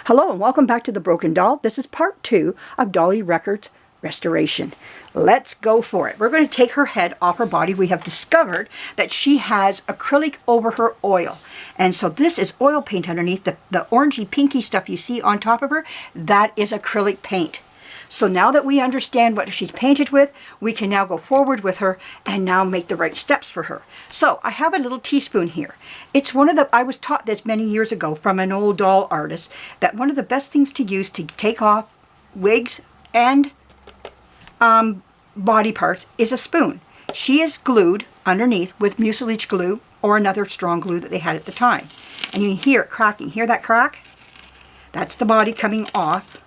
Hello and welcome back to The Broken Doll. This is part 2 of Dolly Record's restoration. Let's go for it. We're going to take her head off her body. We have discovered that she has acrylic over her oil. And so this is oil paint underneath. The orangey pinky stuff you see on top of her, that is acrylic paint. So now that we understand what she's painted with, we can now go forward with her and now make the right steps for her. So I have a little teaspoon here. It's one of the, I was taught this many years ago from an old doll artist, that one of the best things to use to take off wigs and body parts is a spoon. She is glued underneath with mucilage glue or another strong glue that they had at the time. And you can hear it cracking. Hear that crack? That's the body coming off,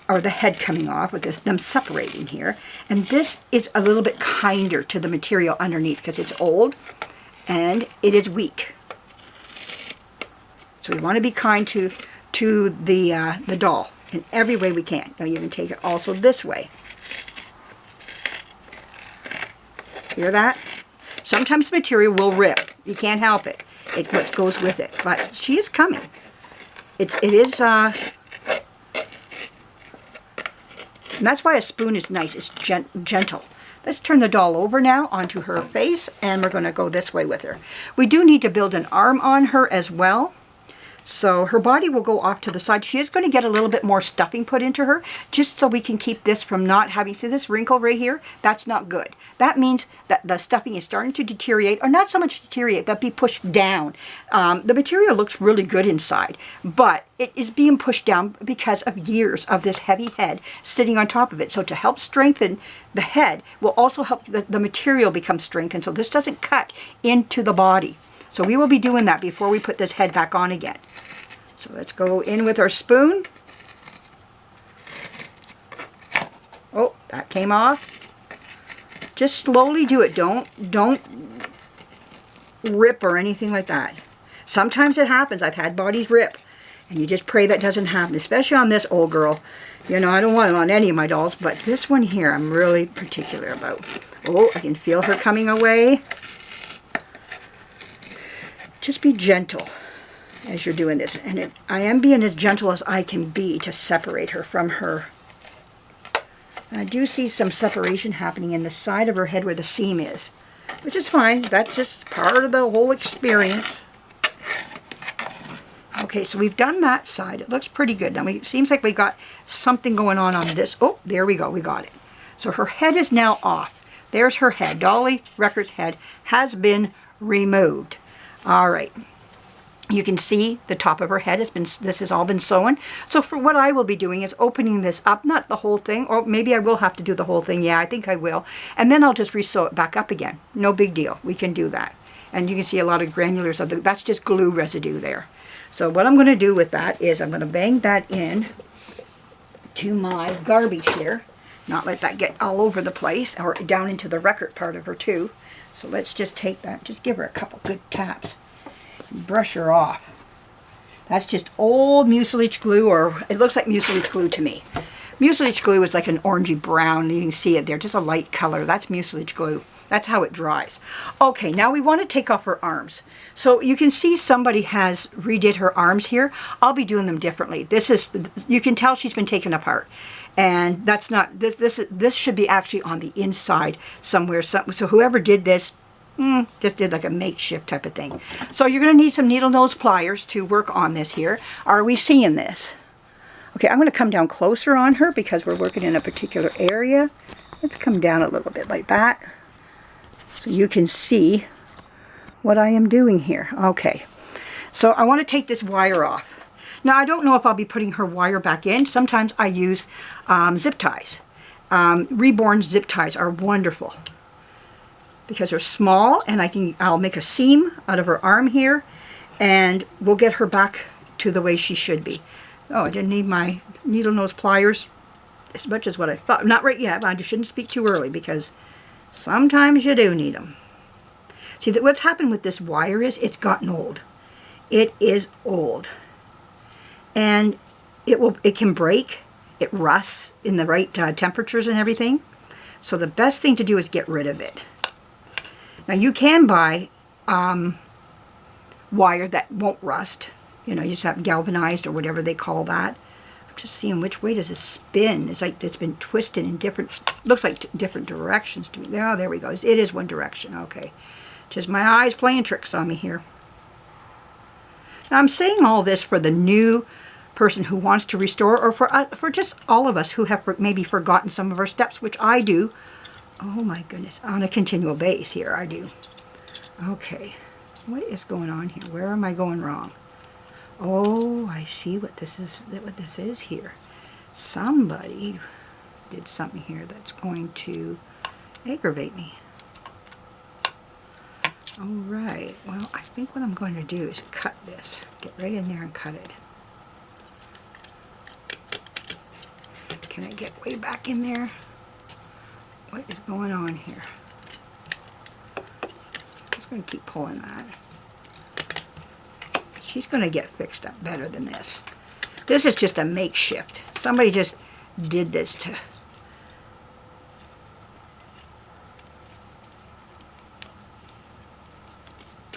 or the head coming off with them separating here. And this is a little bit kinder to the material underneath because it's old and it is weak. So we want to be kind to the doll in every way we can. Now you can take it also this way. Hear that? Sometimes the material will rip. You can't help it. It what goes with it. But she is coming. It is and that's why a spoon is nice. It's gentle. Let's turn the doll over now onto her face, and we're going to go this way with her. We do need to build an arm on her as well. So her body will go off to the side. She is going to get a little bit more stuffing put into her, just so we can keep this from not having, see this wrinkle right here? That's not good. That means that the stuffing is starting to deteriorate, or not so much deteriorate, but be pushed down. The material looks really good inside, but it is being pushed down because of years of this heavy head sitting on top of it. So to help strengthen the head will also help the material become strengthened, so this doesn't cut into the body. So we will be doing that before we put this head back on again. So let's go in with our spoon. Oh, that came off. Just slowly do it. Don't rip or anything like that. Sometimes it happens. I've had bodies rip. And you just pray that doesn't happen, especially on this old girl. You know, I don't want it on any of my dolls, but this one here I'm really particular about. Oh, I can feel her coming away. Just be gentle as you're doing this. And I am being as gentle as I can be to separate her from her. And I do see some separation happening in the side of her head where the seam is, which is fine. That's just part of the whole experience. Okay, so we've done that side. It looks pretty good. Now, it seems like we got something going on this. Oh, there we go. We got it. So her head is now off. There's her head. Dolly Record's head has been removed. All right, you can see the top of her head this has all been sewn. So for what I will be doing is opening this up, not the whole thing, or maybe I will have to do the whole thing. Yeah, I think I will. And then I'll just re-sew it back up again. No big deal. We can do that. And you can see a lot of granulars of that's just glue residue there. So what I'm going to do with that is I'm going to bang that in to my garbage here. Not let that get all over the place, or down into the record part of her too. So let's just take that, just give her a couple good taps and brush her off. That's just old mucilage glue, or it looks like mucilage glue to me. Mucilage glue is like an orangey brown. You can see it there, just a light color. That's mucilage glue. That's how it dries. Okay, now we want to take off her arms. So you can see somebody has redid her arms here. I'll be doing them differently. This is, you can tell she's been taken apart. And that's not, this should be actually on the inside somewhere. So whoever did this just did like a makeshift type of thing. So you're going to need some needle nose pliers to work on this here. Are we seeing this? Okay, I'm going to come down closer on her because we're working in a particular area. Let's come down a little bit like that, so you can see what I am doing here. Okay, so I want to take this wire off. Now, I don't know if I'll be putting her wire back in. Sometimes I use zip ties. Reborn zip ties are wonderful because they're small, and I'll make a seam out of her arm here, and we'll get her back to the way she should be. Oh, I didn't need my needle nose pliers as much as what I thought. Not right yet, but I shouldn't speak too early because sometimes you do need them. See, what's happened with this wire is it's gotten old. It is old. And it can break, it rusts in the right temperatures and everything. So the best thing to do is get rid of it. Now you can buy wire that won't rust. you know, you just have galvanized or whatever they call that. I'm just seeing which way does it spin. It's like it's been twisted in different, looks like different directions to me. Oh, there we go. It is one direction. Okay. Just my eyes playing tricks on me here. Now I'm saying all this for the new person who wants to restore, or for just all of us who have maybe forgotten some of our steps, which I do. Oh my goodness, on a continual base here, I do. Okay, what is going on here? Where am I going wrong? Oh, I see what this is here. Somebody did something here that's going to aggravate me. All right, well, I think what I'm going to do is cut this. Get right in there and cut it. Can I get way back in there? What is going on here? I'm just going to keep pulling that. She's going to get fixed up better than this. This is just a makeshift. Somebody just did this to...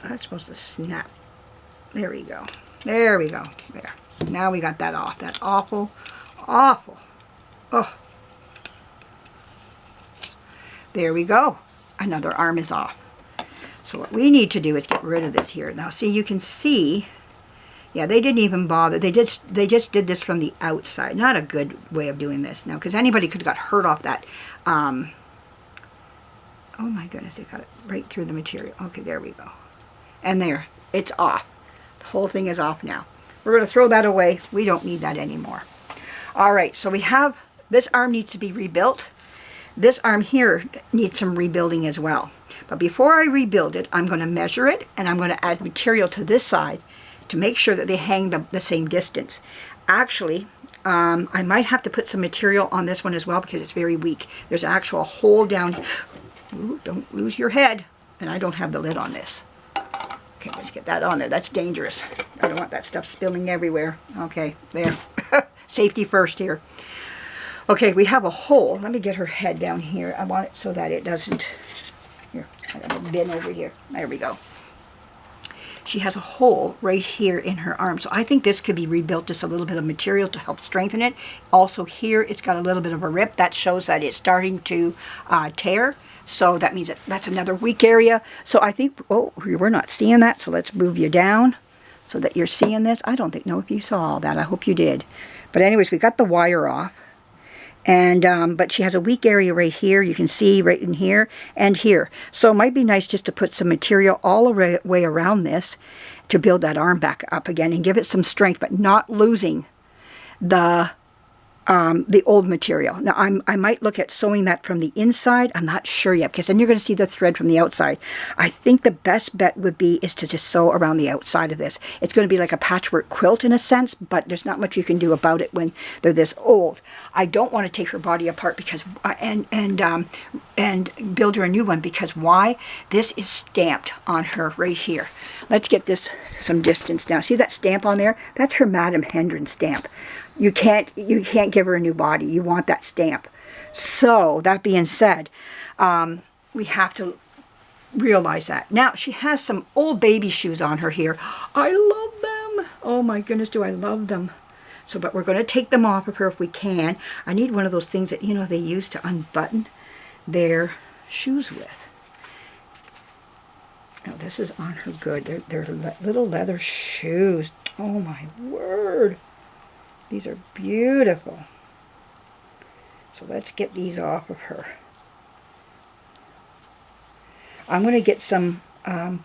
That's supposed to snap. There we go. There we go. There. Now we got that off. That awful, awful. Oh. There we go. Another arm is off. So what we need to do is get rid of this here. Now see, you can see, yeah, they didn't even bother. They just did this from the outside. Not a good way of doing this now, because anybody could have got hurt off that. Oh my goodness, they got it right through the material. Okay, there we go. And there, it's off. The whole thing is off now. We're going to throw that away. We don't need that anymore. All right, so we have, this arm needs to be rebuilt. This arm here needs some rebuilding as well. But before I rebuild it, I'm going to measure it, and I'm going to add material to this side to make sure that they hang the same distance. Actually, I might have to put some material on this one as well because it's very weak. There's an actual hole down here. Ooh, don't lose your head. And I don't have the lid on this. Okay, let's get that on there. That's dangerous. I don't want that stuff spilling everywhere. Okay, there. Safety first here. Okay, we have a hole. Let me get her head down here. I want it so that it doesn't... Here, I got a bin over here. There we go. She has a hole right here in her arm. So I think this could be rebuilt, just a little bit of material to help strengthen it. Also here, it's got a little bit of a rip. That shows that it's starting to tear. So that means that's another weak area. So I think, oh, we're not seeing that. So let's move you down so that you're seeing this. I don't know if you saw all that. I hope you did. But anyways, we got the wire off. And, but she has a weak area right here. You can see right in here and here. So it might be nice just to put some material all the way around this to build that arm back up again and give it some strength, but not losing the old material. Now, I might look at sewing that from the inside. I'm not sure yet, because then you're going to see the thread from the outside. I think the best bet would be is to just sew around the outside of this. It's going to be like a patchwork quilt in a sense, but there's not much you can do about it when they're this old. I don't want to take her body apart because and build her a new one, because why? This is stamped on her right here. Let's get this some distance now. See that stamp on there? That's her Madame Hendren stamp. You can't give her a new body. You want that stamp. So, that being said, we have to realize that. Now, she has some old baby shoes on her here. I love them. Oh my goodness, do I love them. So, but we're going to take them off of her if we can. I need one of those things that, you know, they use to unbutton their shoes with. Now, this is on her good. They're little leather shoes. Oh my word. These are beautiful. So let's get these off of her. I'm going to get some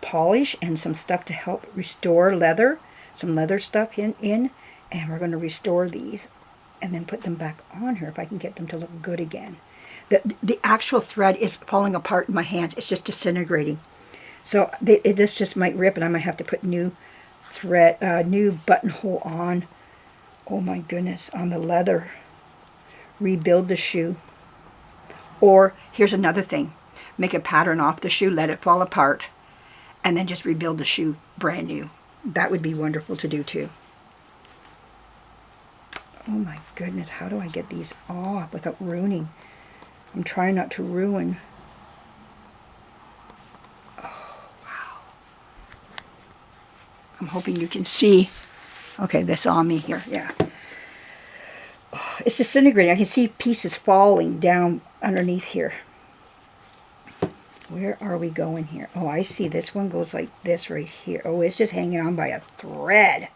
polish and some stuff to help restore leather. Some leather stuff in. And we're going to restore these and then put them back on her if I can get them to look good again. The actual thread is falling apart in my hands. It's just disintegrating. So this just might rip, and I might have to put new thread, new buttonhole on. Oh my goodness, on the leather. Rebuild the shoe. Or, here's another thing. Make a pattern off the shoe, let it fall apart, and then just rebuild the shoe brand new. That would be wonderful to do too. Oh my goodness, how do I get these off without ruining? I'm trying not to ruin. Oh, wow. I'm hoping you can see Okay, that's on me here, yeah. It's disintegrating. I can see pieces falling down underneath here. Where are we going here? Oh, I see. This one goes like this right here. Oh, it's just hanging on by a thread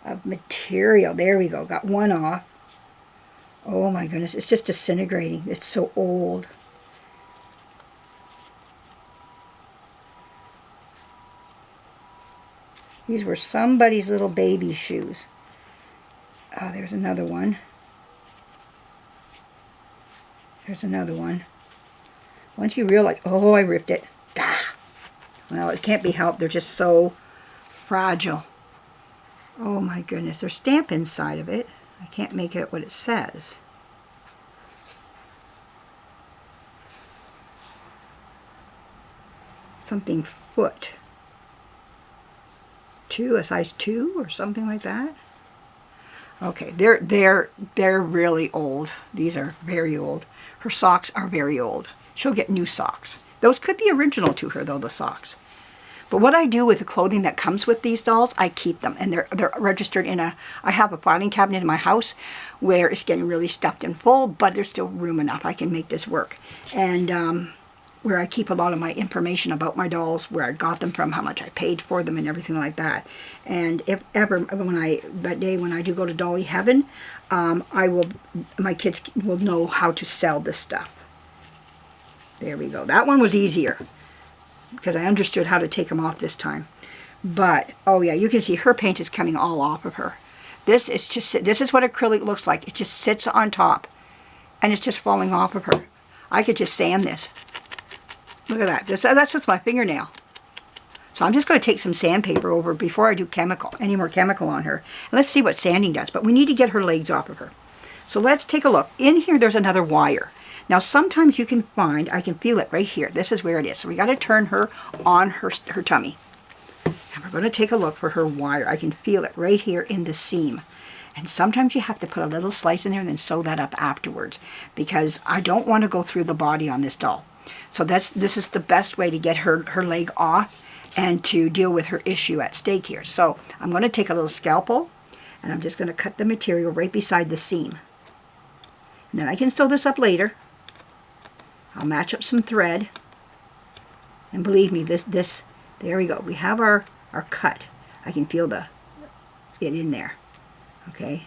of material. There we go. Got one off. Oh my goodness. It's just disintegrating. It's so old. These were somebody's little baby shoes. Oh, there's another one. There's another one. Once you realize, oh, I ripped it. Ah. Well, it can't be helped. They're just so fragile. Oh my goodness. There's stamp inside of it. I can't make out what it says. Something foot. A size 2 or something like that. Okay, they're really old. These are very old. Her socks are very old. She'll get new socks. Those could be original to her though, the socks. But what I do with the clothing that comes with these dolls, I keep them, and they're registered in I have a filing cabinet in my house where it's getting really stuffed and full, but there's still room enough. I can make this work. And where I keep a lot of my information about my dolls, where I got them from, how much I paid for them, and everything like that. And if ever, that day when I do go to Dolly Heaven, my kids will know how to sell this stuff. There we go. That one was easier because I understood how to take them off this time. But, oh yeah, you can see her paint is coming all off of her. This is what acrylic looks like. It just sits on top and it's just falling off of her. I could just sand this. Look at that. That's just my fingernail. So I'm just going to take some sandpaper over before I do any more chemical on her. And let's see what sanding does. But we need to get her legs off of her. So let's take a look. In here there's another wire. Now sometimes you can find, I can feel it right here. This is where it is. So we got to turn her on her tummy. And we're going to take a look for her wire. I can feel it right here in the seam. And sometimes you have to put a little slice in there and then sew that up afterwards. Because I don't want to go through the body on this doll. So this is the best way to get her leg off and to deal with her issue at stake here. So I'm going to take a little scalpel and I'm just going to cut the material right beside the seam. And then I can sew this up later. I'll match up some thread. And believe me, there we go. We have our cut. I can feel it in there. Okay?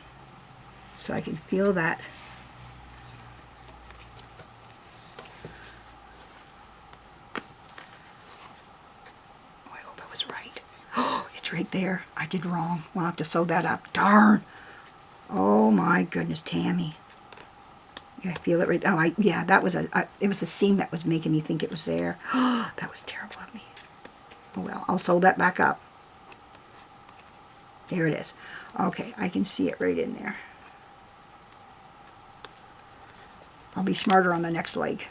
So I can feel that. Right there. I did wrong. We'll have to sew that up. Darn. Oh my goodness, Tammy. Yeah, I feel it right. Oh, yeah, that was it was a seam that was making me think it was there. That was terrible of me. Oh well, I'll sew that back up. There it is. Okay, I can see it right in there. I'll be smarter on the next leg.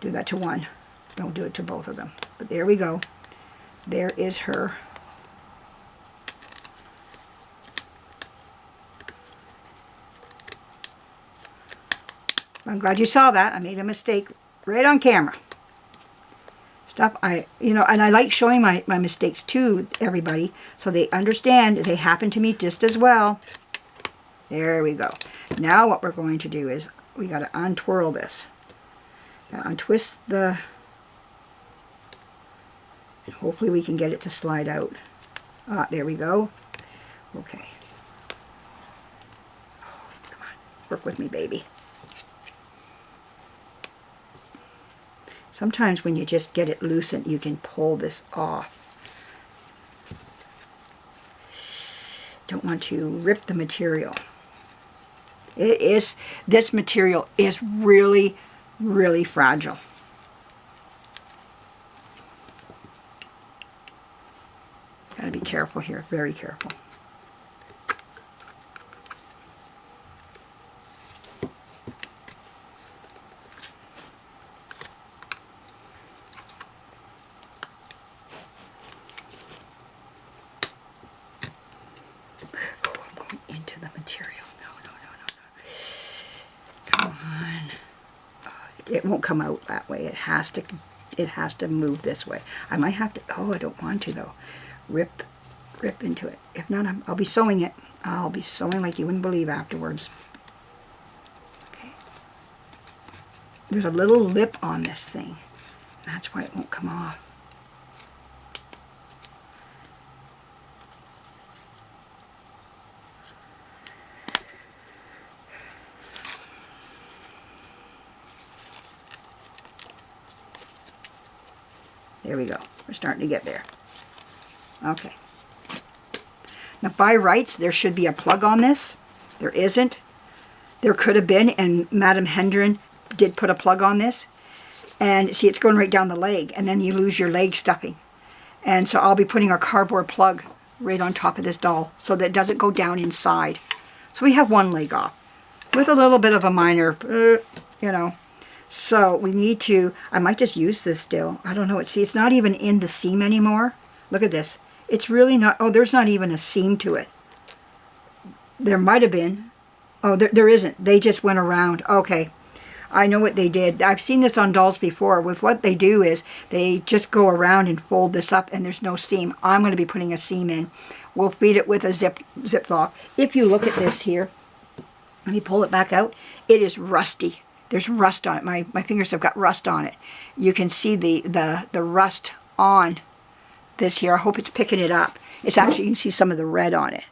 Do that to one. Don't do it to both of them. But there we go. There is her. I'm glad you saw that. I made a mistake right on camera. Stuff and I like showing my mistakes to everybody so they understand they happen to me just as well. There we go. Now what we're going to do is we got to untwirl this. Untwist the, and hopefully we can get it to slide out. There we go. Okay. Come on, work with me, baby. Sometimes when you just get it loosened, you can pull this off. Don't want to rip the material. This material is really, really fragile. Gotta be careful here, very careful. It won't come out that way. It has to move this way. I might have to, oh, I don't want to though. Rip rip into it. If not, I'll be sewing it. I'll be sewing like you wouldn't believe afterwards. Okay. There's a little lip on this thing. That's why it won't come off. There we go. We're starting to get there. Okay. Now by rights, there should be a plug on this. There isn't. There could have been, and Madame Hendren did put a plug on this. And see, it's going right down the leg, and then you lose your leg stuffing. And so I'll be putting a cardboard plug right on top of this doll so that it doesn't go down inside. So we have one leg off with a little bit of a minor, you know. So we need to, I might just use this still. I don't know. See, it's not even in the seam anymore. Look at this. It's really not, oh, there's not even a seam to it. There might have been. Oh, there isn't. They just went around. Okay. I know what they did. I've seen this on dolls before. With what they do is they just go around and fold this up and there's no seam. I'm going to be putting a seam in. We'll feed it with a Ziploc. If you look at this here, let me pull it back out. It is rusty. There's rust on it. My fingers have got rust on it. You can see the rust on this here. I hope it's picking it up. It's actually, you can see some of the red on it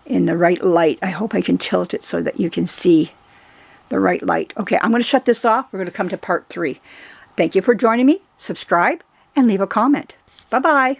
in the right light. I hope I can tilt it so that you can see the right light. Okay, I'm going to shut this off. We're going to come to part 3. Thank you for joining me. Subscribe and leave a comment. Bye-bye.